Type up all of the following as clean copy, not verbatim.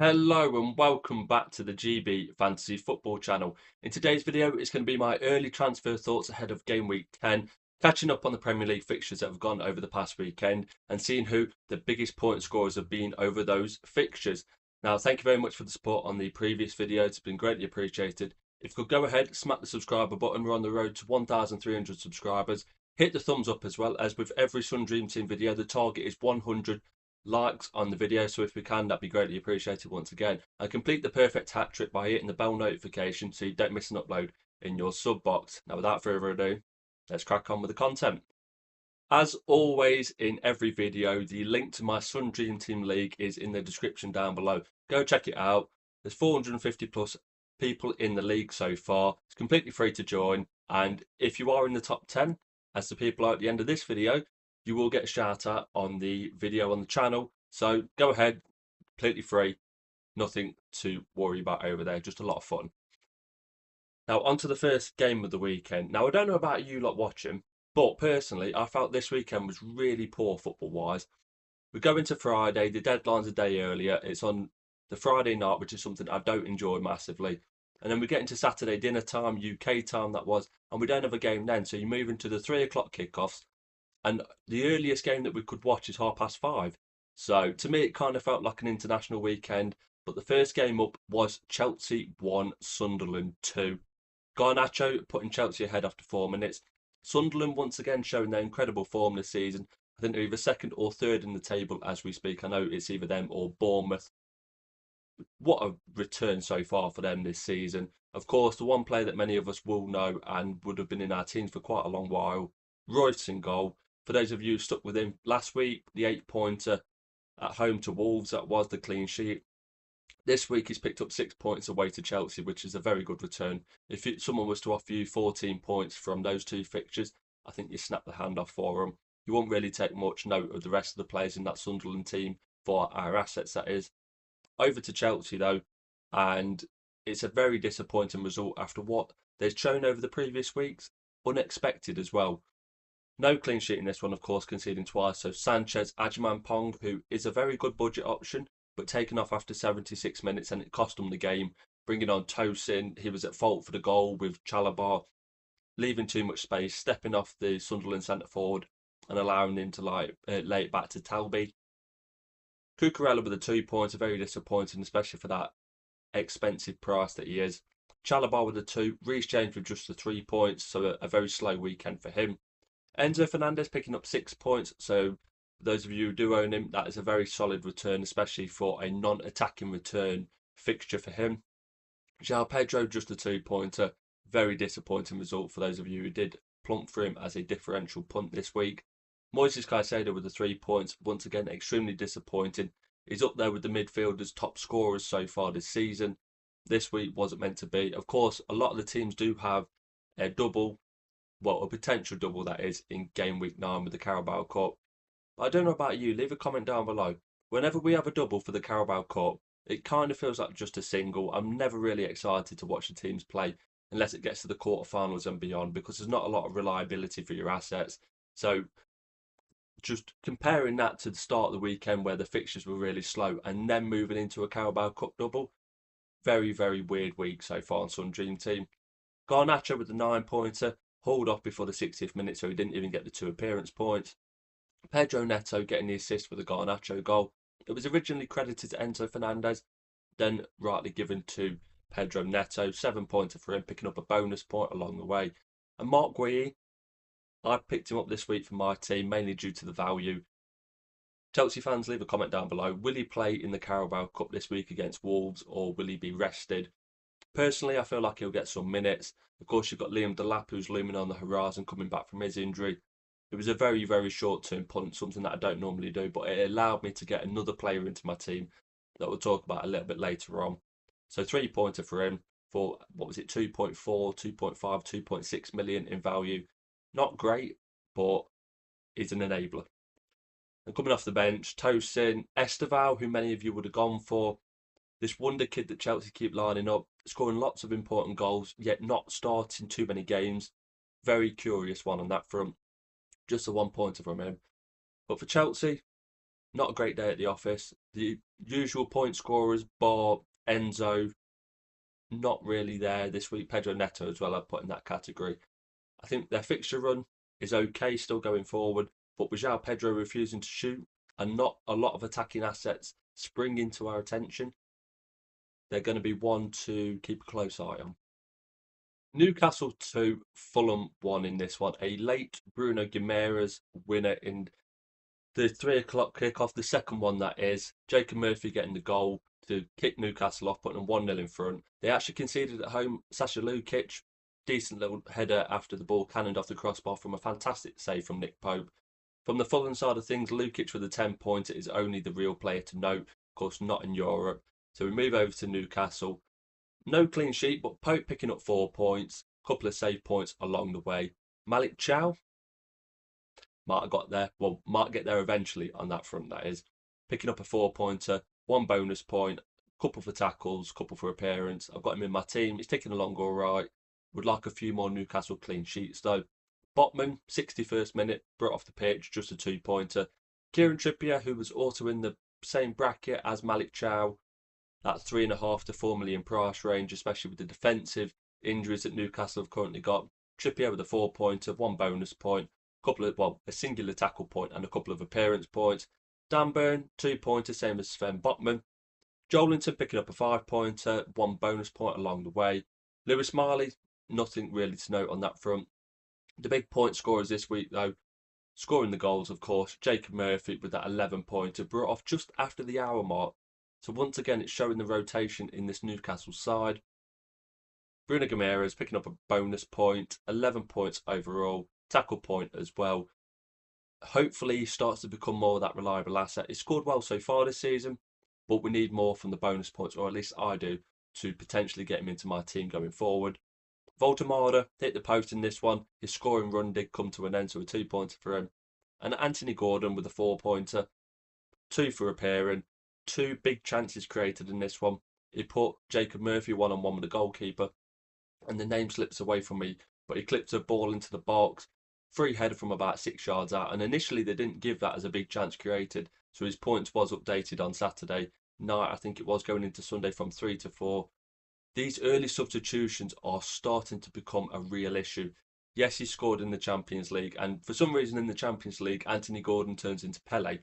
Hello and welcome back to the GB Fantasy Football channel. In today's video, it's going to be my early transfer thoughts ahead of Game Week 10, catching up on the Premier League fixtures that have gone over the past weekend and seeing who the biggest point scorers have been over those fixtures. Now, thank you very much for the support on the previous video. It's been greatly appreciated. If you could go ahead, smack the subscriber button. We're on the road to 1,300 subscribers. Hit the thumbs up as well, as with every Sun Dream Team video, the target is 100 likes on the video, so if we can, that'd be greatly appreciated once again. And complete the perfect hat trick by hitting the bell notification so you don't miss an upload in your sub box. Now, without further ado, let's crack on with the content. As always in every video, the link to my Sun Dream Team League is in the description down below. Go check it out. There's 450 plus people in the league so far. It's completely free to join, and if you are in the top 10, as the people are at the end of this video, you will get a shout out on the video on the channel. So go ahead, completely free, nothing to worry about over there, just a lot of fun. Now, on to the first game of the weekend. Now, I don't know about you lot watching, but personally, I felt this weekend was really poor football-wise. We go into Friday, the deadline's a day earlier. It's on the Friday night, which is something I don't enjoy massively. And then we get into Saturday dinner time, UK time that was, and we don't have a game then. So you move into the 3 o'clock kickoffs. And the earliest game that we could watch is 5:30. So to me, it kind of felt like an international weekend. But the first game up was Chelsea 1, Sunderland 2. Garnacho putting Chelsea ahead after 4 minutes. Sunderland once again showing their incredible form this season. I think they're either second or third in the table as we speak. I know it's either them or Bournemouth. What a return so far for them this season. Of course, the one player that many of us will know and would have been in our teams for quite a long while, Royce in goal. For those of you who stuck with him last week, the 8-pointer at home to Wolves, that was the clean sheet. This week he's picked up 6 points away to Chelsea, which is a very good return. If someone was to offer you 14 points from those two fixtures, I think you snap the hand off for them. You won't really take much note of the rest of the players in that Sunderland team for our assets, that is. Over to Chelsea though, and it's a very disappointing result after what they've shown over the previous weeks. Unexpected as well. No clean sheet in this one, of course, conceding twice. So Sanchez, Pong, who is a very good budget option, but taken off after 76 minutes, and it cost them the game. Bringing on Tosin, he was at fault for the goal with Chalobah, leaving too much space, stepping off the Sunderland centre forward and allowing him to lay it back to Talby. Cucurella with the 2 points are very disappointing, especially for that expensive price that he is. Chalobah with the 2, Reece James with just the 3 points, so a very slow weekend for him. Enzo Fernandez picking up 6 points, so for those of you who do own him, that is a very solid return, especially for a non-attacking return fixture for him. João Pedro just a 2-pointer, very disappointing result for those of you who did plump for him as a differential punt this week. Moises Caicedo with the 3 points, once again extremely disappointing. He's up there with the midfielders' top scorers so far this season. This week wasn't meant to be. Of course, a lot of the teams do have a double, well, a potential double that is, in game week 9 with the Carabao Cup. But I don't know about you, leave a comment down below. Whenever we have a double for the Carabao Cup, it kind of feels like just a single. I'm never really excited to watch the teams play unless it gets to the quarterfinals and beyond, because there's not a lot of reliability for your assets. So just comparing that to the start of the weekend where the fixtures were really slow and then moving into a Carabao Cup double, very, very weird week so far on Sun Dream Team. Garnacho with the 9-pointer, hauled off before the 60th minute, so he didn't even get the 2 appearance points. Pedro Neto getting the assist for the Garnacho goal. It was originally credited to Enzo Fernandez, then rightly given to Pedro Neto. 7-pointer for him, picking up a bonus point along the way. And Mark Guéhi, I picked him up this week for my team, mainly due to the value. Chelsea fans, leave a comment down below. Will he play in the Carabao Cup this week against Wolves, or will he be rested? Personally, I feel like he'll get some minutes. Of course, you've got Liam Delap, who's looming on the horizon, coming back from his injury. It was a very, very short-term punt, something that I don't normally do, but it allowed me to get another player into my team that we'll talk about a little bit later on. So 3-pointer for him for, what was it, 2.4, 2.5, 2.6 million in value. Not great, but is an enabler. And coming off the bench, Tosin, Esteval, who many of you would have gone for. This wonder kid that Chelsea keep lining up, scoring lots of important goals, yet not starting too many games. Very curious one on that front. Just a 1-pointer from him. But for Chelsea, not a great day at the office. The Usual point scorers, bar Enzo, not really there this week. Pedro Neto as well, I'd put in that category. I think their fixture run is okay, still going forward, but with João Pedro refusing to shoot and not a lot of attacking assets springing to our attention, they're going to be one to keep a close eye on. Newcastle 2, Fulham 1 in this one. A late Bruno Guimaraes winner in the 3 o'clock kickoff, the second one that is. Jacob Murphy getting the goal to kick Newcastle off, putting them 1-0 in front. They actually conceded at home. Sasha Lukic, decent little header after the ball cannoned off the crossbar from a fantastic save from Nick Pope. From the Fulham side of things, Lukic with a 10-pointer is only the real player to note. Of course, not in Europe. So we move over to Newcastle. No clean sheet, but Pope picking up 4 points. Couple of save points along the way. Malik Chow might have got there. Well, might get there eventually on that front, that is. Picking up a 4-pointer, 1 bonus point, couple for tackles, couple for appearance. I've got him in my team. He's ticking along all right. Would like a few more Newcastle clean sheets though. Botman, 61st minute, brought off the pitch, just a 2-pointer. Kieran Trippier, who was also in the same bracket as Malik Chow, that 3.5 to 4 million price range, especially with the defensive injuries that Newcastle have currently got. Trippier with a 4-pointer, 1 bonus point, a singular tackle point and a couple of appearance points. Dan Burn, 2-pointer, same as Sven Botman. Joelinton picking up a 5-pointer, 1 bonus point along the way. Lewis Marley, nothing really to note on that front. The big point scorers this week, though, scoring the goals, of course. Jacob Murphy with that 11-pointer, brought off just after the hour mark. So once again, it's showing the rotation in this Newcastle side. Bruno Guimaraes picking up a bonus point, 11 points overall, tackle point as well. Hopefully he starts to become more of that reliable asset. He's scored well so far this season, but we need more from the bonus points, or at least I do, to potentially get him into my team going forward. Voldemada hit the post in this one. His scoring run did come to an end, so a 2-pointer for him. And Anthony Gordon with a 4-pointer, 2 for appearing. 2 big chances created in this one. He put Jacob Murphy one-on-one with the goalkeeper, and the name slips away from me, but he clipped a ball into the box, free header from about 6 yards out, and initially they didn't give that as a big chance created, so his points was updated on Saturday night, I think it was, going into Sunday, from 3 to 4. These early substitutions are starting to become a real issue. Yes, he scored in the Champions League, and for some reason in the Champions League, Anthony Gordon turns into Pele.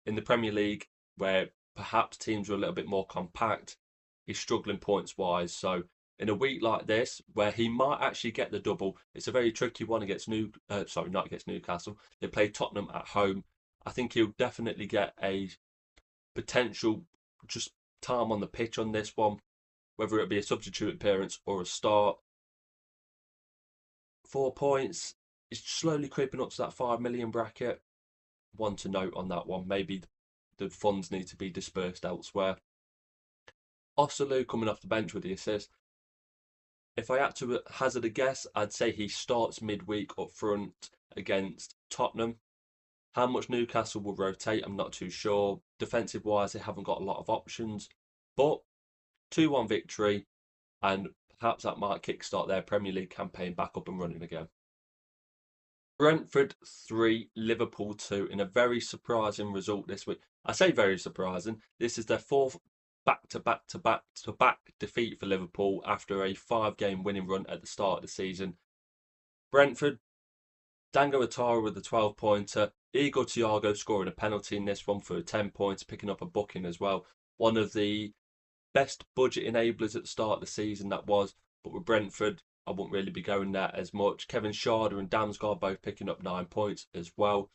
In the Premier League, where perhaps teams are a little bit more compact, he's struggling points wise. So in a week like this, where he might actually get the double, it's a very tricky one against not against Newcastle. They play Tottenham at home. I think he'll definitely get a potential just time on the pitch on this one, whether it be a substitute appearance or a start. 4 points. It's slowly creeping up to that 5 million bracket. One to note on that one. Maybe the funds need to be dispersed elsewhere. Osalu coming off the bench with the assist. If I had to hazard a guess, I'd say he starts midweek up front against Tottenham. How much Newcastle will rotate, I'm not too sure. Defensive wise, they haven't got a lot of options. But 2-1 victory, and perhaps that might kickstart their Premier League campaign back up and running again. Brentford 3, Liverpool 2 in a very surprising result this week. I say very surprising. This is their 4th back-to-back defeat for Liverpool after a 5-game winning run at the start of the season. Brentford, Dango Atara with a 12-pointer. Igor Thiago scoring a penalty in this one for 10 points, picking up a booking as well. One of the best budget enablers at the start of the season, that was. But with Brentford, I won't really be going there as much. Kevin Schade and Damsgaard both picking up 9 points as well.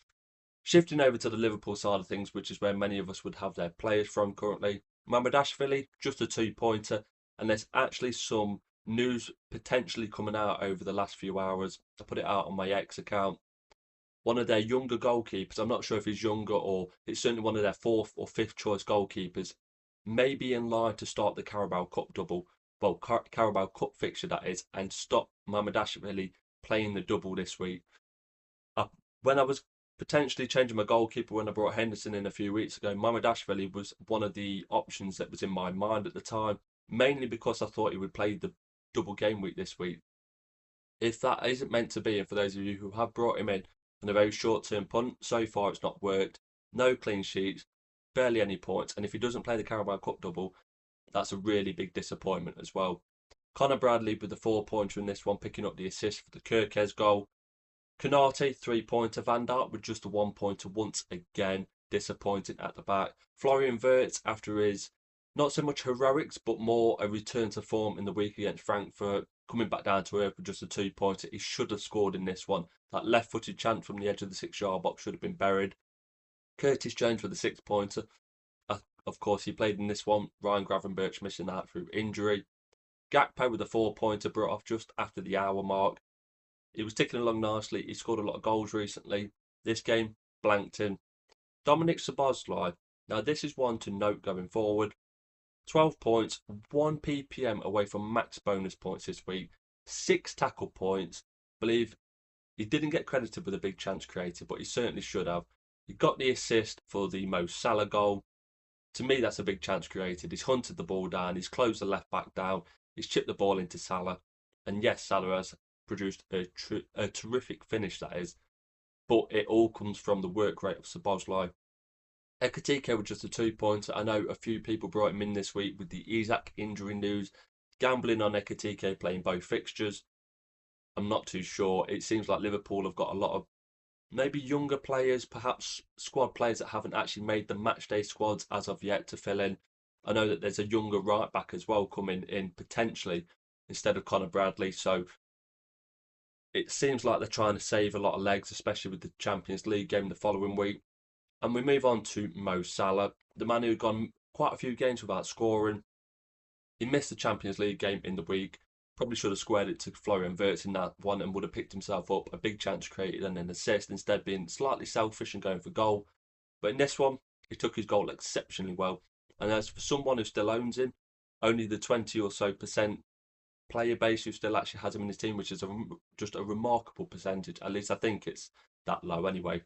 Shifting over to the Liverpool side of things, which is where many of us would have their players from currently. Mamardashvili, just a 2-pointer. And there's actually some news potentially coming out over the last few hours. I put it out on my X account. One of their younger goalkeepers, I'm not sure if he's younger, or it's certainly one of their 4th or 5th choice goalkeepers, may be in line to start the Carabao Cup double. Well, Carabao Cup fixture, that is, and stop Mamardashvili playing the double this week. When I was potentially changing my goalkeeper when I brought Henderson in a few weeks ago, Mamardashvili was one of the options that was in my mind at the time, mainly because I thought he would play the double game week this week. If that isn't meant to be, and for those of you who have brought him in on a very short-term punt, so far it's not worked. No clean sheets, barely any points. And if he doesn't play the Carabao Cup double, that's a really big disappointment as well. Connor Bradley with the 4-pointer in this one, picking up the assist for the Kirkes goal. Konate, 3-pointer. Van Dijk with just a 1-pointer once again. Disappointing at the back. Florian Wirtz, after his not so much heroics, but more a return to form in the week against Frankfurt, coming back down to earth with just a 2-pointer. He should have scored in this one. That left-footed chance from the edge of the 6-yard box should have been buried. Curtis Jones with a 6-pointer. Of course, he played in this one. Ryan Gravenberch missing out through injury. Gakpo with a 4-pointer brought off just after the hour mark. He was ticking along nicely. He scored a lot of goals recently. This game, blanked in. Dominic Szoboszlai. Now, this is one to note going forward. 12 points, 1 ppm away from max bonus points this week. 6 tackle points. I believe he didn't get credited with a big chance created, but he certainly should have. He got the assist for the Mo Salah goal. To me, that's a big chance created. He's hunted the ball down. He's closed the left back down. He's chipped the ball into Salah. And yes, Salah has produced a terrific finish, that is. But it all comes from the work rate of Szoboszlai. Ekitike with just a 2-pointer. I know a few people brought him in this week with the Isak injury news. Gambling on Ekitike playing both fixtures. I'm not too sure. It seems like Liverpool have got a lot of maybe younger players, perhaps squad players that haven't actually made the matchday squads as of yet to fill in. I know that there's a younger right back as well coming in potentially instead of Connor Bradley. So it seems like they're trying to save a lot of legs, especially with the Champions League game the following week. And we move on to Mo Salah, the man who had gone quite a few games without scoring. He missed the Champions League game in the week. Probably should have squared it to Florian Wirtz in that one and would have picked himself up. A big chance created and an assist, instead being slightly selfish and going for goal. But in this one, he took his goal exceptionally well. And as for someone who still owns him, only the 20 or so percent player base who still actually has him in his team, which is just a remarkable percentage. At least I think it's that low anyway.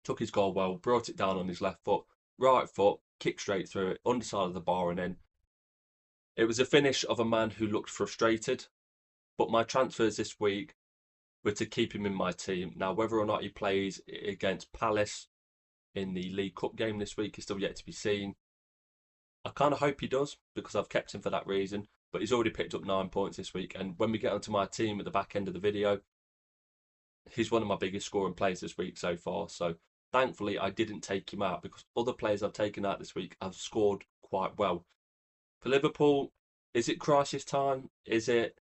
Took his goal well, brought it down on his left foot, right foot, kicked straight through it, underside of the bar and in. It was a finish of a man who looked frustrated, but my transfers this week were to keep him in my team. Now, whether or not he plays against Palace in the League Cup game this week is still yet to be seen. I kind of hope he does, because I've kept him for that reason, but he's already picked up 9 points this week, and when we get onto my team at the back end of the video, he's one of my biggest scoring players this week so far, so thankfully I didn't take him out, because other players I've taken out this week have scored quite well. For Liverpool, is it crisis time? Is it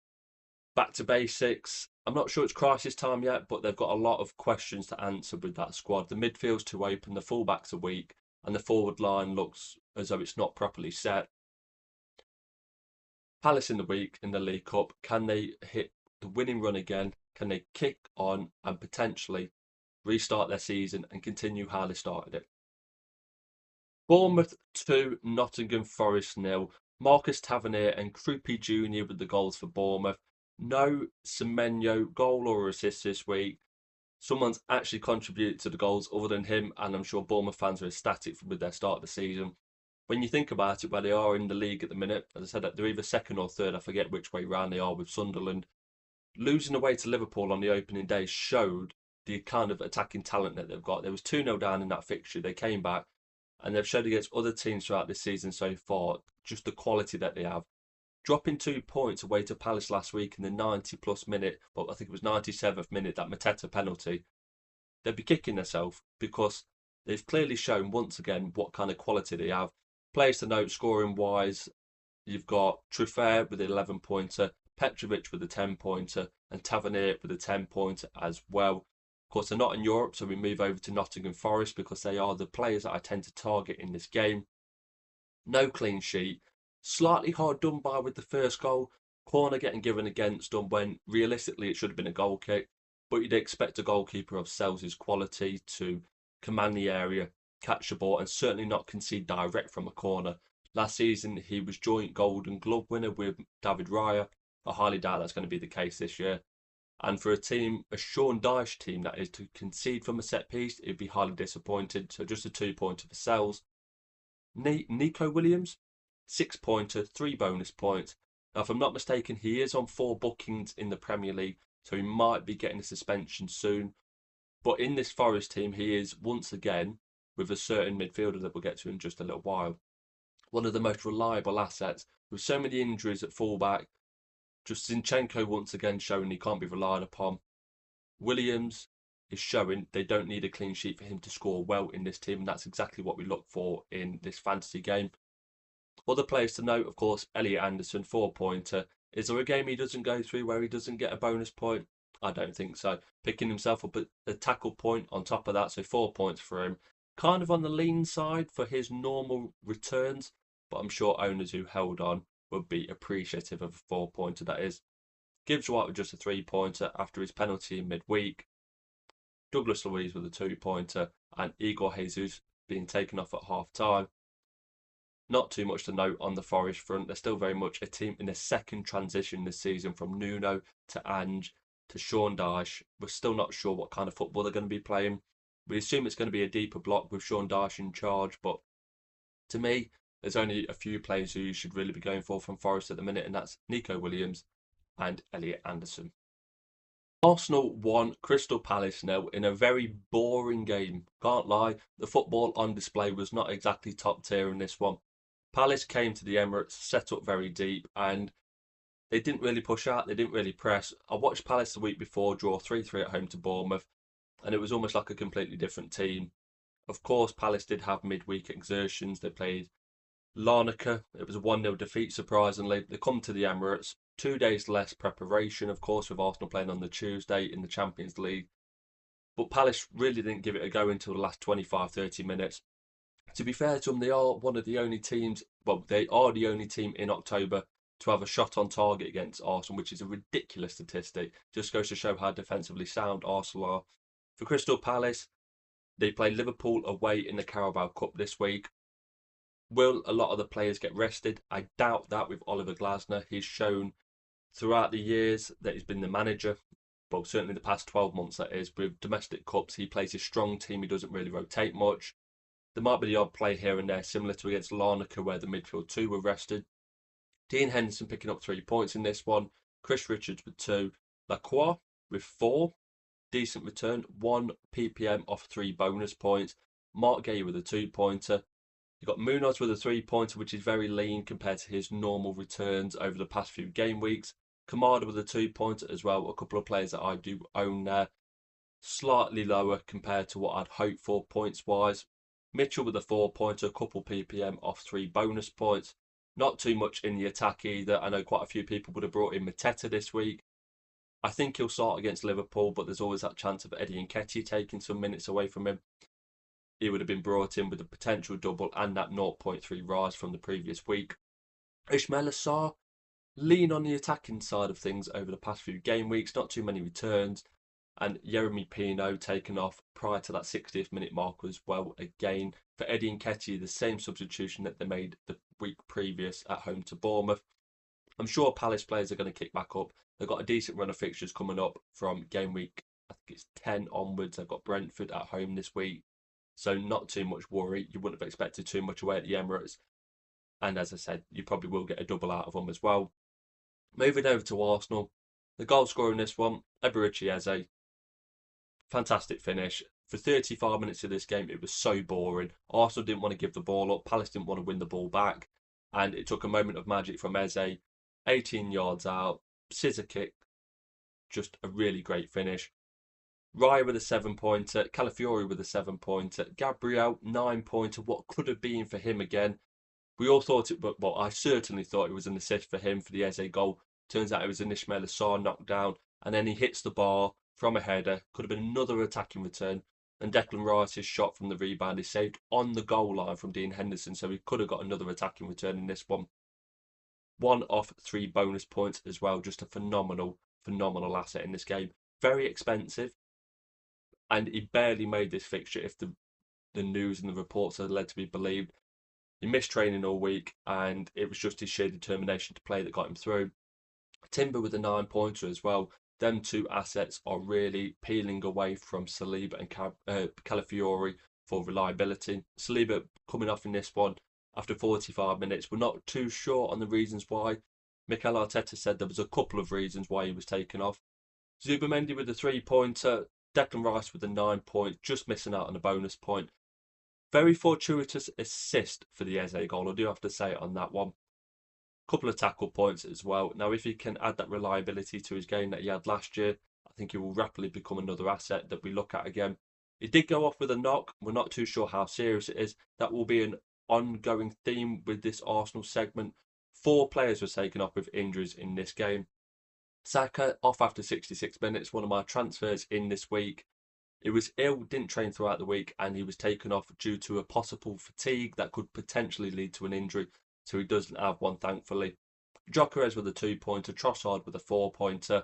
back to basics? I'm not sure it's crisis time yet, but they've got a lot of questions to answer with that squad. The midfield's too open, the fullbacks are weak, and the forward line looks as though it's not properly set. Palace in the week in the League Cup, can they hit the winning run again? Can they kick on and potentially restart their season and continue how they started it? Bournemouth 2, Nottingham Forest 0. Marcus Tavernier and Krupi Jr. with the goals for Bournemouth. No Semenyo goal or assist this week. Someone's actually contributed to the goals other than him, and I'm sure Bournemouth fans are ecstatic with their start of the season. When you think about it, where they are in the league at the minute, as I said, they're either second or third. I forget which way round they are with Sunderland. Losing away to Liverpool on the opening day showed the kind of attacking talent that they've got. There was 2-0 down in that fixture. They came back, and they've showed against other teams throughout this season so far just the quality that they have. Dropping 2 points away to Palace last week in the 90-plus minute, well, I think it was 97th minute, that Mateta penalty, they'd be kicking themselves, because they've clearly shown once again what kind of quality they have. Players to note, scoring-wise, you've got Truffert with an 11-pointer, Petrovic with a 10-pointer, and Tavernier with a 10-pointer as well. Of course, they're not in Europe, so we move over to Nottingham Forest because they are the players that I tend to target in this game. No clean sheet. Slightly hard done by with the first goal. Corner getting given against them when realistically it should have been a goal kick. But you'd expect a goalkeeper of Sells' quality to command the area, catch the ball, and certainly not concede direct from a corner. Last season, he was joint Golden Glove winner with David Raya. I highly doubt that's going to be the case this year. And for a team, a Sean Dyche team, that is, to concede from a set piece, it'd be highly disappointed. So just a 2-pointer for Sells. Nico Williams, 6-pointer, 3 bonus points. Now, if I'm not mistaken, he is on 4 bookings in the Premier League, so he might be getting a suspension soon. But in this Forest team, he is once again with a certain midfielder that we'll get to in just a little while. One of the most reliable assets with so many injuries at fullback. Just Zinchenko once again showing he can't be relied upon. Williams is showing they don't need a clean sheet for him to score well in this team, and that's exactly what we look for in this fantasy game. Other players to note, of course, Elliot Anderson, 4-pointer. Is there a game he doesn't go through where he doesn't get a bonus point? I don't think so. Picking himself up at a tackle point on top of that, so 4 points for him. Kind of on the lean side for his normal returns, but I'm sure owners who held on would be appreciative of a 4-pointer, that is. Gibbs White with just a 3-pointer after his penalty in midweek. Douglas Luiz with a 2-pointer, and Igor Jesus being taken off at half time. Not too much to note on the Forest front. They're still very much a team in a second transition this season from Nuno to Ange to Sean Dyche. We're still not sure what kind of football they're going to be playing. We assume it's going to be a deeper block with Sean Dyche in charge, but to me, there's only a few players who you should really be going for from Forest at the minute, and that's Nico Williams and Elliot Anderson. Arsenal won, Crystal Palace 0 in a very boring game. Can't lie, the football on display was not exactly top tier in this one. Palace came to the Emirates, set up very deep, and they didn't really push out, they didn't really press. I watched Palace the week before draw 3-3 at home to Bournemouth, and it was almost like a completely different team. Of course, Palace did have midweek exertions. They played Larnaca. It was a 1-0 defeat, surprisingly. They come to the Emirates. 2 days less preparation, of course, with Arsenal playing on the Tuesday in the Champions League. But Palace really didn't give it a go until the last 25-30 minutes. To be fair to them, they are one of the only teams, well, they are the only team in October to have a shot on target against Arsenal, which is a ridiculous statistic. Just goes to show how defensively sound Arsenal are. For Crystal Palace, they play Liverpool away in the Carabao Cup this week. Will a lot of the players get rested? I doubt that with Oliver Glasner. He's shown throughout the years that he's been the manager, well, certainly the past 12 months, that is. With domestic cups, he plays a strong team. He doesn't really rotate much. There might be the odd play here and there, similar to against Larnaca, where the midfield two were rested. Dean Henderson picking up 3 points in this one. Chris Richards with 2. Lacroix with 4. Decent return. 1 PPM off 3 bonus points. Mark Gay with a 2-pointer. You've got Munoz with a 3-pointer, which is very lean compared to his normal returns over the past few game weeks. Kamada with a 2-pointer as well. A couple of players that I do own there. Slightly lower compared to what I'd hoped for points-wise. Mitchell with a 4-pointer, a couple PPM off 3 bonus points. Not too much in the attack either. I know quite a few people would have brought in Mateta this week. I think he'll start against Liverpool, but there's always that chance of Eddie Nketiah taking some minutes away from him. He would have been brought in with a potential double and that 0.3 rise from the previous week. Ismaila Sarr, lean on the attacking side of things over the past few game weeks, not too many returns. And Yeremy Pino taken off prior to that 60th minute mark as well. Again, for Eddie Nketiah, the same substitution that they made the week previous at home to Bournemouth. I'm sure Palace players are going to kick back up. They've got a decent run of fixtures coming up from game week, I think it's 10 onwards. They've got Brentford at home this week. So not too much worry. You wouldn't have expected too much away at the Emirates. And as I said, you probably will get a double out of them as well. Moving over to Arsenal. The goal scorer in this one, Eberechi Eze. Fantastic finish. For 35 minutes of this game, it was so boring. Arsenal didn't want to give the ball up. Palace didn't want to win the ball back. And it took a moment of magic from Eze. 18 yards out. Scissor kick. Just a really great finish. Raya with a 7-pointer. Calafiori with a 7-pointer. Gabriel, 9-pointer. What could have been for him again? We all thought it, but well, I certainly thought it was an assist for him for the Eze goal. Turns out it was an Ismaila Sarr knockdown. And then he hits the bar from a header. Could have been another attacking return. And Declan Rice's shot from the rebound is saved on the goal line from Dean Henderson. So he could have got another attacking return in this one. 1 off 3 bonus points as well. Just a phenomenal asset in this game. Very expensive. And he barely made this fixture if the news and the reports are led to be believed. He missed training all week, and it was just his sheer determination to play that got him through. Timber with a 9-pointer as well. Them 2 assets are really peeling away from Saliba and Calafiori for reliability. Saliba coming off in this one after 45 minutes. We're not too sure on the reasons why. Mikel Arteta said there was a couple of reasons why he was taken off. Zubamendi with a 3-pointer. Declan Rice with a 9 point, just missing out on a bonus point. Very fortuitous assist for the Eze goal. I do have to say on that one. Couple of tackle points as well. Now, if he can add that reliability to his game that he had last year, I think he will rapidly become another asset that we look at again. He did go off with a knock. We're not too sure how serious it is. That will be an ongoing theme with this Arsenal segment. 4 players were taken off with injuries in this game. Saka off after 66 minutes, one of my transfers in this week. He was ill, didn't train throughout the week, and he was taken off due to a possible fatigue that could potentially lead to an injury. So he doesn't have one, thankfully. Gyökeres with a 2-pointer, Trossard with a 4-pointer.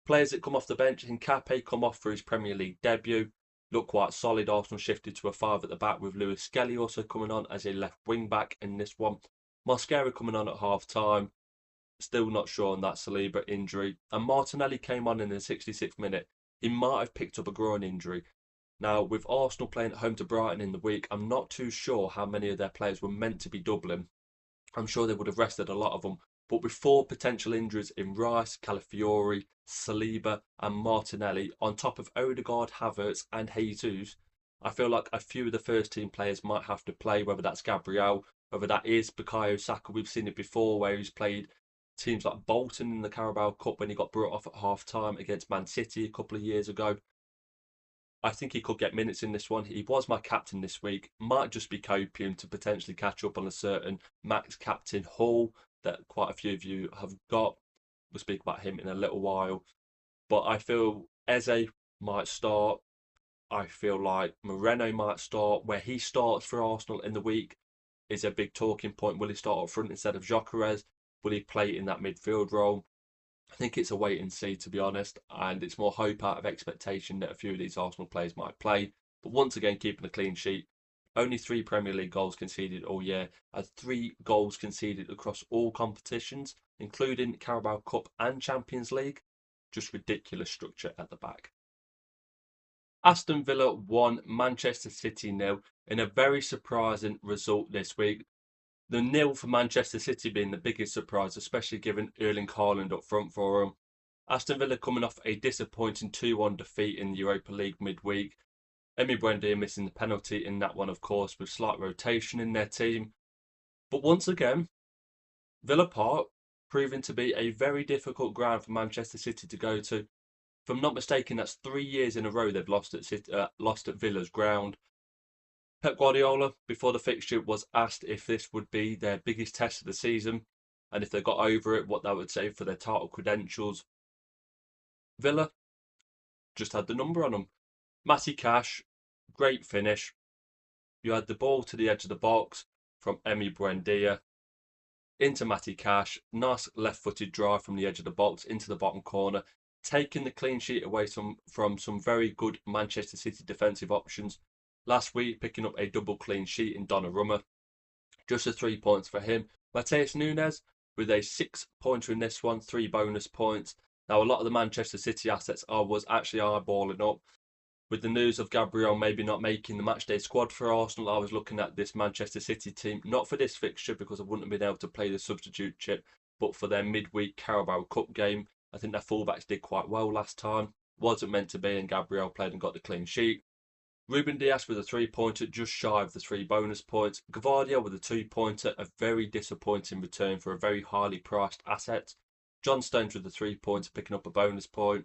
Players that come off the bench, Hincapié come off for his Premier League debut. Looked quite solid. Arsenal shifted to a 5 at the back with Lewis Skelly also coming on as a left wing back in this one. Mosquera coming on at half time. Still not sure on that Saliba injury. And Martinelli came on in the 66th minute. He might have picked up a groin injury. Now, with Arsenal playing at home to Brighton in the week, I'm not too sure how many of their players were meant to be doubling. I'm sure they would have rested a lot of them. But with 4 potential injuries in Rice, Calafiori, Saliba and Martinelli, on top of Odegaard, Havertz and Jesus, I feel like a few of the first team players might have to play, whether that's Gabriel, whether that is Bukayo Saka. We've seen it before where he's played teams like Bolton in the Carabao Cup when he got brought off at half time against Man City a couple of years ago. I think he could get minutes in this one. He was my captain this week. Might just be copium to potentially catch up on a certain Max Captain Hall that quite a few of you have got. We'll speak about him in a little while. But I feel Eze might start. I feel like Moreno might start. Where he starts for Arsenal in the week is a big talking point. Will he start up front instead of Gyökeres? Will he play in that midfield role? I think it's a wait and see, to be honest, and it's more hope out of expectation that a few of these Arsenal players might play. But once again, keeping a clean sheet. Only 3 Premier League goals conceded all year, and 3 goals conceded across all competitions, including Carabao Cup and Champions League. Just ridiculous structure at the back. Aston Villa 1, Manchester City 0 in a very surprising result this week. The 0 for Manchester City being the biggest surprise, especially given Erling Haaland up front for them. Aston Villa coming off a disappointing 2-1 defeat in the Europa League midweek. Emi Buendia missing the penalty in that one, of course, with slight rotation in their team. But once again, Villa Park proving to be a very difficult ground for Manchester City to go to. If I'm not mistaken, that's 3 years in a row they've lost at Villa's ground. Pep Guardiola, before the fixture, was asked if this would be their biggest test of the season and if they got over it, what that would say for their title credentials. Villa just had the number on them. Matty Cash, great finish. You had the ball to the edge of the box from Emi Buendia into Matty Cash. Nice left-footed drive from the edge of the box into the bottom corner, taking the clean sheet away from some very good Manchester City defensive options. Last week, picking up a double clean sheet in Donnarumma. Just the 3 points for him. Matheus Nunes with a 6-pointer in this one, 3 bonus points. Now, a lot of the Manchester City assets I was actually eyeballing up. With the news of Gabriel maybe not making the matchday squad for Arsenal, I was looking at this Manchester City team, not for this fixture because I wouldn't have been able to play the substitute chip, but for their midweek Carabao Cup game. I think their fullbacks did quite well last time. Wasn't meant to be, and Gabriel played and got the clean sheet. Ruben Dias with a 3-pointer, just shy of the 3 bonus points. Gvardiol with a 2-pointer, a very disappointing return for a very highly priced asset. John Stones with a 3-pointer, picking up a bonus point.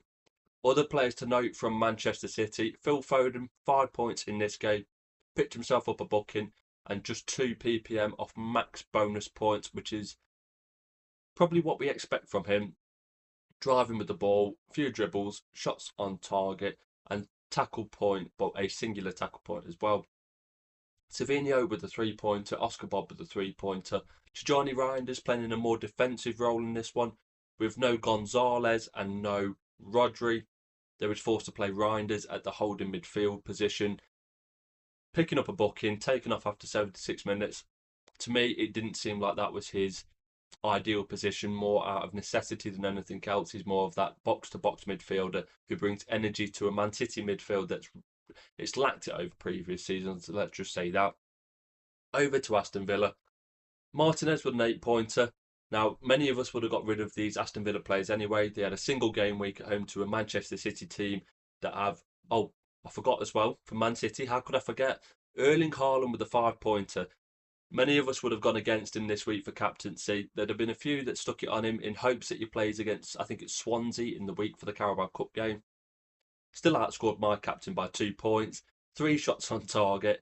Other players to note from Manchester City, Phil Foden, 5 points in this game. Picked himself up a booking and just 2 ppm off max bonus points, which is probably what we expect from him. Driving with the ball, few dribbles, shots on target and tackle point, but a singular tackle point as well. Savinho with a 3-pointer, Oscar Bob with a 3-pointer. Tijani Reinders playing in a more defensive role in this one, with no Gonzalez and no Rodri. They was forced to play Reinders at the holding midfield position. Picking up a booking, taken off after 76 minutes. To me, it didn't seem like that was his ideal position, more out of necessity than anything else. He's more of that box-to-box midfielder who brings energy to a Man City midfield it's lacked it over previous seasons, so let's just say that. Over to Aston Villa. Martinez with an 8-pointer. Now, many of us would have got rid of these Aston Villa players anyway. They had a single game week at home to a Manchester City team that have, I forgot as well, for Man City, how could I forget? Erling Haaland with a 5-pointer. Many of us would have gone against him this week for captaincy. There'd have been a few that stuck it on him in hopes that he plays against, I think it's Swansea in the week for the Carabao Cup game. Still outscored my captain by 2 points, 3 shots on target,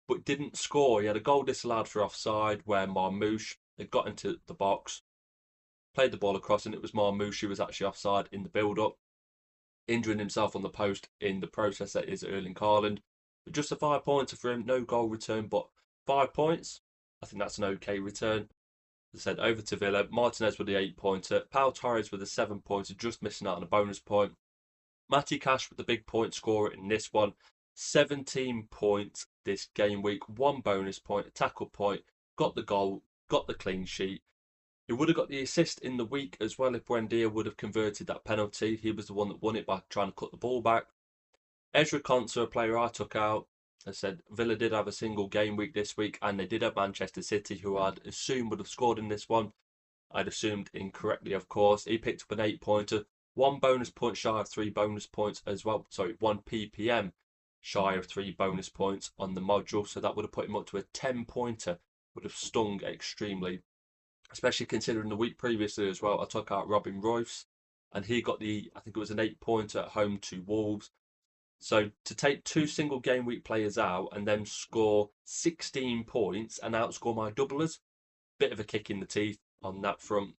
but didn't score. He had a goal disallowed for offside where Marmoush had got into the box, played the ball across, and it was Marmoush who was actually offside in the build-up, injuring himself on the post in the process that is Erling Haaland. But just a 5-pointer for him, no goal return, but 5 points. I think that's an okay return. As I said, over to Villa. Martinez with the 8-pointer. Pau Torres with a 7-pointer, just missing out on a bonus point. Matty Cash with the big point scorer in this one. 17 points this game week. 1 bonus point, a tackle point. Got the goal, got the clean sheet. He would have got the assist in the week as well if Buendia would have converted that penalty. He was the one that won it by trying to cut the ball back. Ezra Konsa, a player I took out. I said Villa did have a single game week this week, and they did have Manchester City, who I'd assumed would have scored in this one. I'd assumed incorrectly, of course. He picked up an 8-pointer, 1 bonus point shy of 3 bonus points as well. Sorry, 1 PPM shy of 3 bonus points on the module. So that would have put him up to a 10-pointer. Would have stung extremely, especially considering the week previously as well. I took out Robin Royce, and he got I think it was an 8-pointer at home to Wolves. So to take 2 single game week players out and then score 16 points and outscore my doublers, bit of a kick in the teeth on that front.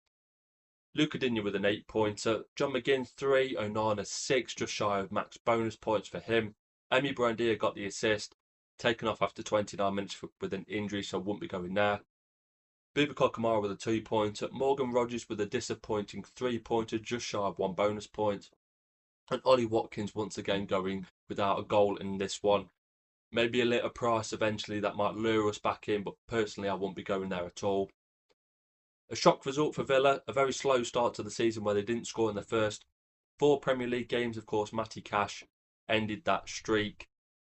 Luca Digne with an 8-pointer, John McGinn 3, Onana 6, just shy of max bonus points for him. Emi Buendia got the assist, taken off after 29 minutes with an injury, so won't be going there. Boubacar Kamara with a 2-pointer, Morgan Rogers with a disappointing 3-pointer, just shy of 1 bonus point. And Ollie Watkins once again going without a goal in this one. Maybe a little price eventually that might lure us back in, but personally I won't be going there at all. A shock result for Villa, a very slow start to the season where they didn't score in the first 4 Premier League games. Of course, Matty Cash ended that streak.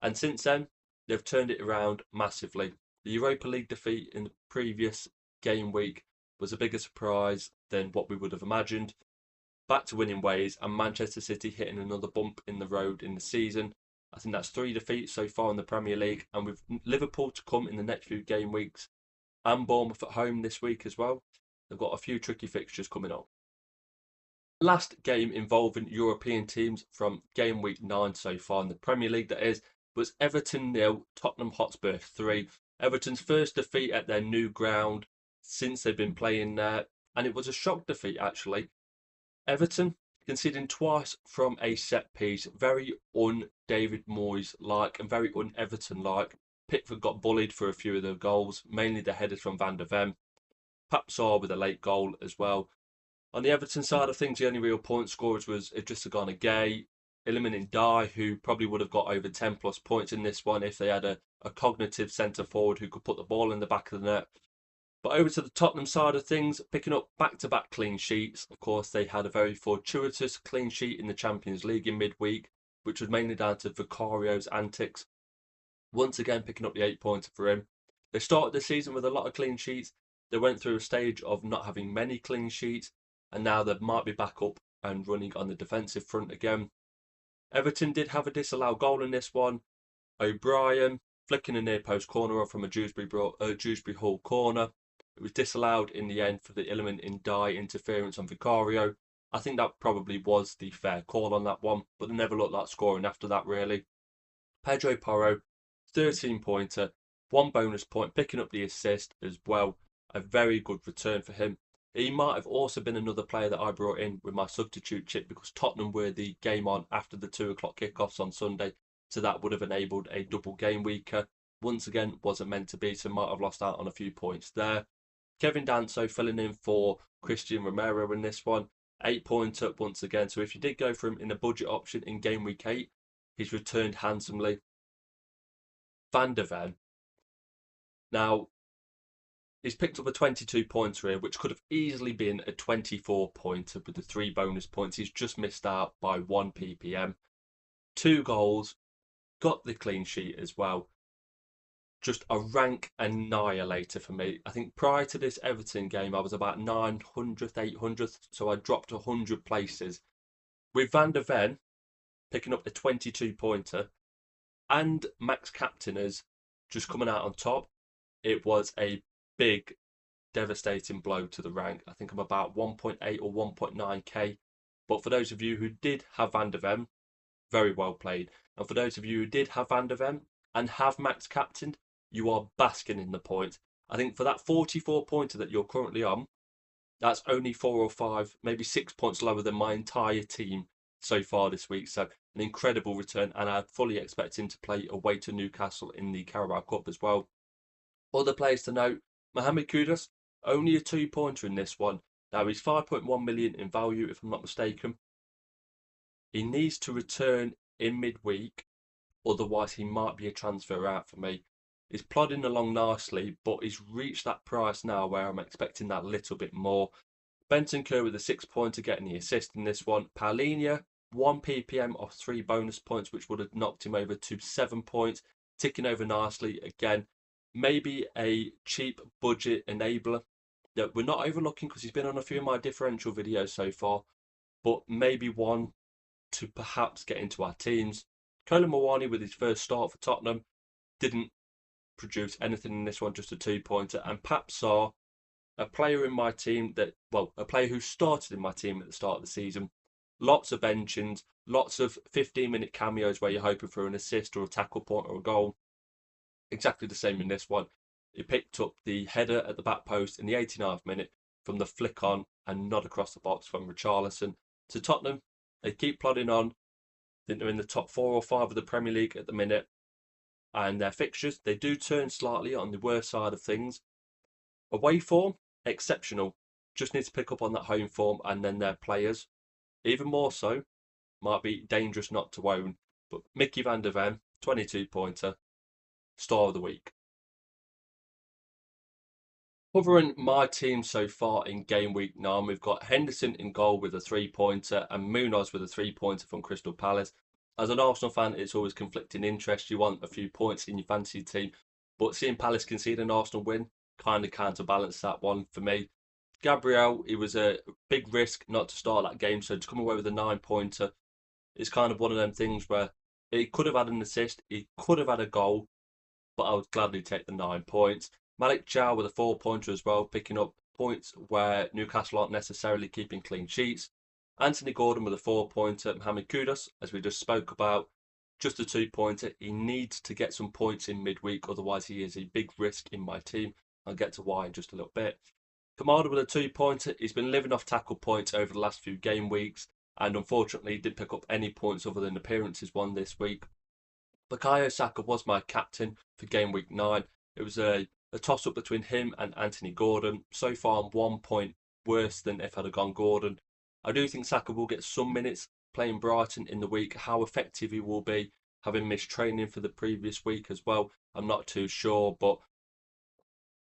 And since then, they've turned it around massively. The Europa League defeat in the previous game week was a bigger surprise than what we would have imagined. Back to winning ways, and Manchester City hitting another bump in the road in the season. I think that's 3 defeats so far in the Premier League, and with Liverpool to come in the next few game weeks, and Bournemouth at home this week as well. They've got a few tricky fixtures coming up. Last game involving European teams from game week 9 so far in the Premier League, that is, was Everton 0, Tottenham Hotspur 3. Everton's first defeat at their new ground since they've been playing there, and it was a shock defeat actually. Everton conceding twice from a set piece, very un-David Moyes-like and very un-Everton-like. Pickford got bullied for a few of the goals, mainly the headers from Van der Ven. Papsar with a late goal as well. On the Everton side of things, the only real point scorers was Idrissa Gay, Iliman Ndiaye, who probably would have got over 10 plus points in this one if they had a cognitive centre forward who could put the ball in the back of the net. But over to the Tottenham side of things, picking up back-to-back clean sheets. Of course, they had a very fortuitous clean sheet in the Champions League in midweek, which was mainly down to Vicario's antics. Once again, picking up the 8-pointer for him. They started the season with a lot of clean sheets. They went through a stage of not having many clean sheets, and now they might be back up and running on the defensive front again. Everton did have a disallowed goal in this one. O'Brien flicking a near post corner off from a Dewsbury Hall corner. It was disallowed in the end for the Iliman Ndiaye interference on Vicario. I think that probably was the fair call on that one, but they never looked like scoring after that really. Pedro Porro, 13-pointer, 1 bonus point, picking up the assist as well. A very good return for him. He might have also been another player that I brought in with my substitute chip because Tottenham were the game on after the 2 o'clock kickoffs on Sunday, so that would have enabled a double game weeker. Once again, wasn't meant to be, so might have lost out on a few points there. Kevin Danso filling in for Christian Romero in this one. 8-pointer once again. So if you did go for him in a budget option in game week 8, he's returned handsomely. Van der Ven. Now, he's picked up a 22-pointer here, which could have easily been a 24-pointer with the 3 bonus points. He's just missed out by 1 ppm. 2 goals, got the clean sheet as well. Just a rank annihilator for me. I think prior to this Everton game, I was about 900th, 800th, so I dropped 100 places. With Van der Ven picking up the 22-pointer and max captainers just coming out on top. It was a big, devastating blow to the rank. I think I'm about 1.8 or 1.9k. But for those of you who did have Van der Ven, very well played. And for those of you who did have Van der Ven and have Max captained, you are basking in the points. I think for that 44 pointer that you're currently on, that's only 4 or 5, maybe 6 points lower than my entire team so far this week. So an incredible return, and I fully expect him to play away to Newcastle in the Carabao Cup as well. Other players to note: Mohamed Kudus, only a 2-pointer in this one. Now he's 5.1 million in value, if I'm not mistaken. He needs to return in midweek, otherwise he might be a transfer out for me. He's plodding along nicely, but he's reached that price now where I'm expecting that little bit more. Bentancur with a 6-pointer getting the assist in this one. Paulinho, 1 ppm off 3 bonus points, which would have knocked him over to 7 points, ticking over nicely again. Maybe a cheap budget enabler that we're not overlooking because he's been on a few of my differential videos so far, but maybe one to perhaps get into our teams. Colin Mawani with his first start for Tottenham didn't produce anything in this one, just a 2-pointer. And Pap Sarr, a player in my team a player who started in my team at the start of the season. Lots of mentions, lots of 15-minute cameos where you're hoping for an assist or a tackle point or a goal. Exactly the same in this one. He picked up the header at the back post in the 89th minute from the flick on and nod across the box from Richarlison. To Tottenham, they keep plodding on. I think they're in the top 4 or 5 of the Premier League at the minute. And their fixtures, they do turn slightly on the worst side of things. Away form, exceptional. Just need to pick up on that home form, and then their players, even more so, might be dangerous not to own. But Mickey Van der Ven, 22-pointer, star of the week. Covering my team so far in game week 9, we've got Henderson in goal with a 3-pointer and Munoz with a 3-pointer from Crystal Palace. As an Arsenal fan, it's always conflicting interest. You want a few points in your fantasy team, but seeing Palace concede an Arsenal win kind of counterbalance that one for me. Gabriel, it was a big risk not to start that game, so to come away with a 9-pointer is kind of one of them things where he could have had an assist, he could have had a goal, but I would gladly take the 9 points. Malik Chow with a 4-pointer as well, picking up points where Newcastle aren't necessarily keeping clean sheets. Anthony Gordon with a 4-pointer. Mohamed Kudus, as we just spoke about, just a 2-pointer. He needs to get some points in midweek, otherwise he is a big risk in my team. I'll get to why in just a little bit. Kamada with a 2-pointer. He's been living off tackle points over the last few game weeks, and unfortunately didn't pick up any points other than appearances won this week. Bukayo Saka was my captain for game week 9. It was a toss-up between him and Anthony Gordon. So far, I'm 1 point worse than if I'd have gone Gordon. I do think Saka will get some minutes playing Brighton in the week. How effective he will be, having missed training for the previous week as well, I'm not too sure. But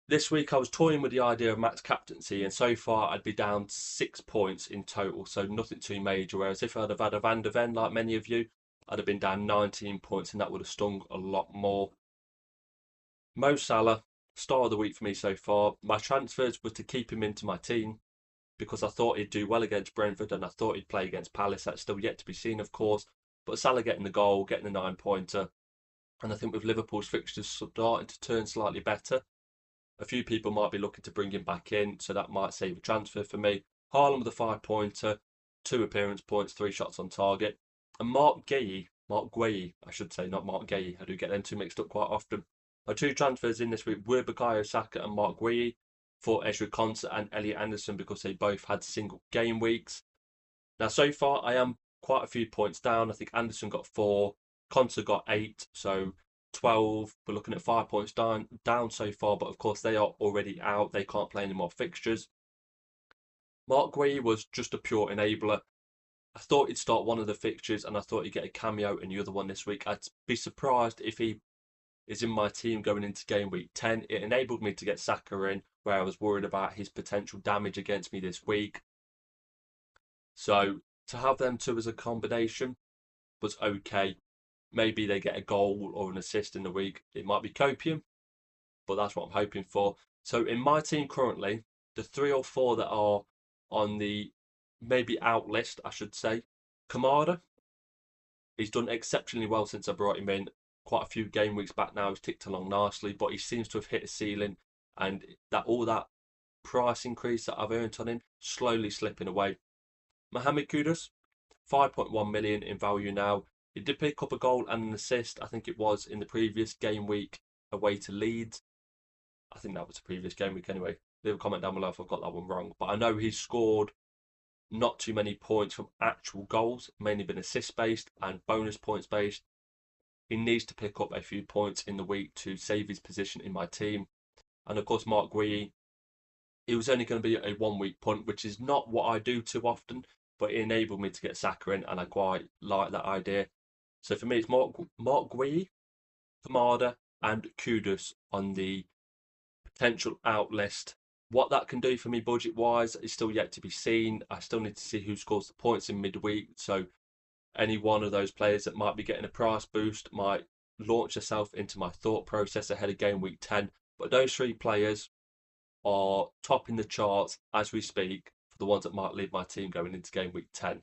this week I was toying with the idea of max captaincy, and so far I'd be down 6 points in total, so nothing too major. Whereas if I'd have had a Van der Ven, like many of you, I'd have been down 19 points, and that would have stung a lot more. Mo Salah, star of the week for me so far. My transfers were to keep him into my team because I thought he'd do well against Brentford and I thought he'd play against Palace. That's still yet to be seen, of course. But Salah getting the goal, getting the 9-pointer. And I think with Liverpool's fixtures starting to turn slightly better, a few people might be looking to bring him back in, so that might save a transfer for me. Haaland with a 5-pointer, 2 appearance points, 3 shots on target. And Mark Guehi, I should say, not Mark Guehi. I do get them two mixed up quite often. My 2 transfers in this week were Bukayo Saka and Mark Guehi for Ezri Konsa and Elliot Anderson because they both had single game weeks. Now, so far, I am quite a few points down. I think Anderson got 4, Konsa got 8, so 12. We're looking at 5 points down so far, but of course, they are already out. They can't play any more fixtures. Mark Guehi was just a pure enabler. I thought he'd start one of the fixtures and I thought he'd get a cameo in the other one this week. I'd be surprised if he is in my team going into game week 10. It enabled me to get Saka in, where I was worried about his potential damage against me this week. So to have them two as a combination was okay. Maybe they get a goal or an assist in the week. It might be copium, but that's what I'm hoping for. So in my team currently, the 3 or 4 that are on the maybe out list, I should say, Kamada, he's done exceptionally well since I brought him in. quite a few game weeks back now. He's ticked along nicely, but he seems to have hit a ceiling, and that all that price increase that I've earned on him slowly slipping away. Mohamed Kudus, 5.1 million in value now. He did pick up a goal and an assist, I think it was in the previous game week away to Leeds. I think that was the previous game week anyway. Leave a comment down below if I've got that one wrong. But I know he's scored not too many points from actual goals, mainly been assist based and bonus points based. He needs to pick up a few points in the week to save his position in my team. And of course, Mark Guéhi, it was only going to be a 1 week punt, which is not what I do too often, but it enabled me to get Saka in, and I quite like that idea. So for me, it's Mark Guéhi, Kamada, and Kudus on the potential out list. What that can do for me budget wise is still yet to be seen. I still need to see who scores the points in midweek. So any one of those players that might be getting a price boost might launch herself into my thought process ahead of game week 10. But those three players are topping the charts as we speak for the ones that might lead my team going into game week 10.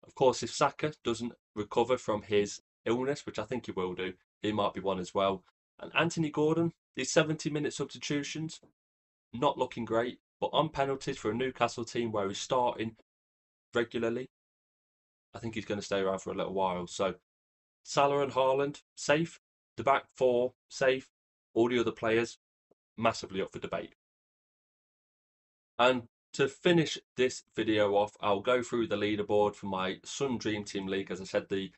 Of course, if Saka doesn't recover from his illness, which I think he will do, he might be one as well. And Anthony Gordon, these 70-minute substitutions, not looking great, but on penalties for a Newcastle team where he's starting regularly, I think he's going to stay around for a little while. So Salah and Haaland, safe. The back four, safe. All the other players, massively up for debate. And to finish this video off, I'll go through the leaderboard for my Sun Dream Team League. As I said, the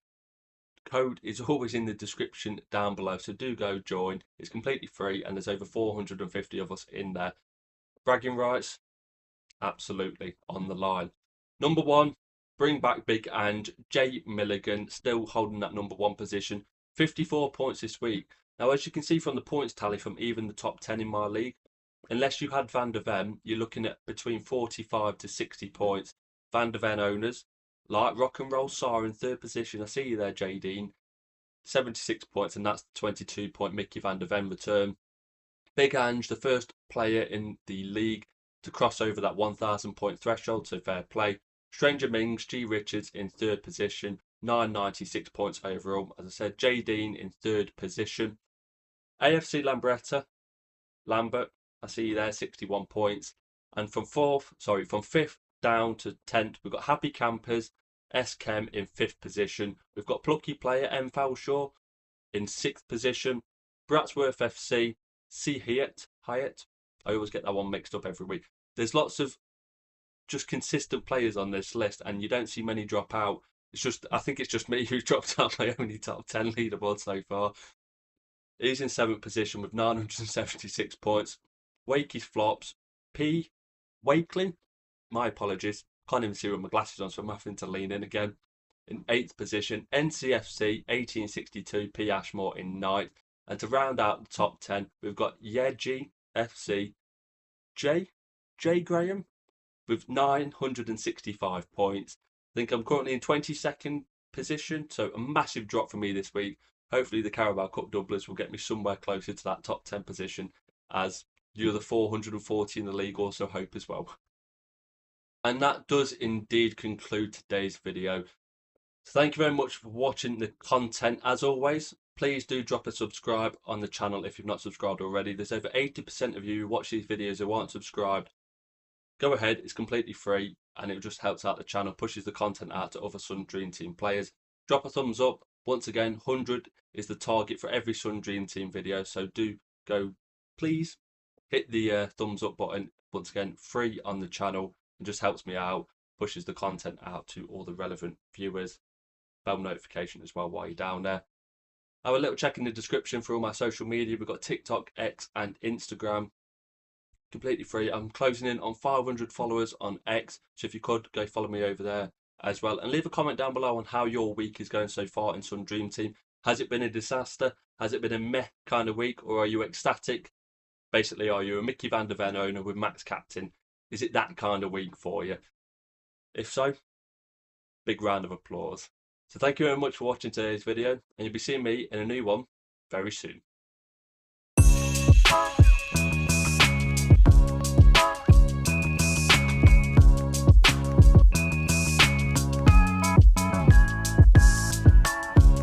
code is always in the description down below, so do go join. It's completely free, and there's over 450 of us in there. Bragging rights, absolutely on the line. Number one, bring back Big and Jay Milligan, still holding that number one position. 54 points this week. Now, as you can see from the points tally from even the top 10 in my league, unless you had Van der Ven, you're looking at between 45 to 60 points. Van der Ven owners, like Rock and Roll Sar in third position. I see you there, J. Dean. 76 points, and that's the 22-point Mickey Van der Ven return. Big Ange, the first player in the league to cross over that 1,000-point threshold, so fair play. Stranger Mings, G. Richards in third position, 996 points overall. As I said, J. Dean in third position. AFC Lambert, I see you there, 61 points. And from fifth down to 10th, we've got Happy Campers, S-Chem in 5th position. We've got Plucky Player, M. Falshaw in 6th position. Bratsworth FC, C. Hyatt. I always get that one mixed up every week. There's lots of just consistent players on this list, and you don't see many drop out. I think it's just me who's dropped out my only top 10 leaderboard so far. He's in 7th position with 976 points. Wakey's flops. P. Wakelin, my apologies. Can't even see with my glasses on, so I'm having to lean in again. In 8th position, NCFC 1862, P. Ashmore in 9th. And to round out the top 10, we've got Yeji FC, J. Graham with 965 points. I think I'm currently in 22nd position, so a massive drop for me this week. Hopefully the Carabao Cup doublers will get me somewhere closer to that top 10 position, as the other 440 in the league also hope as well. And that does indeed conclude today's video. So thank you very much for watching the content. As always, please do drop a subscribe on the channel if you've not subscribed already. There's over 80% of you who watch these videos who aren't subscribed. Go ahead, it's completely free, and it just helps out the channel, pushes the content out to other Sun Dream Team players. Drop a thumbs up. Once again, 100 is the target for every Sun Dream Team video, so do go, please hit the thumbs up button. Once again, free on the channel, and just helps me out, pushes the content out to all the relevant viewers. Bell notification as well while you're down there. Have a little check in the description for all my social media. We've got TikTok, X and Instagram. Completely free. I'm closing in on 500 followers on X, so if you could go follow me over there as well, and leave a comment down below on how your week is going so far in Sun Dream Team. Has it been a disaster? Has it been a meh kind of week, or are you ecstatic? Basically, are you a Mickey Van der Ven owner with Max captain? Is it that kind of week for you? If so, big round of applause. So thank you very much for watching today's video, and you'll be seeing me in a new one very soon.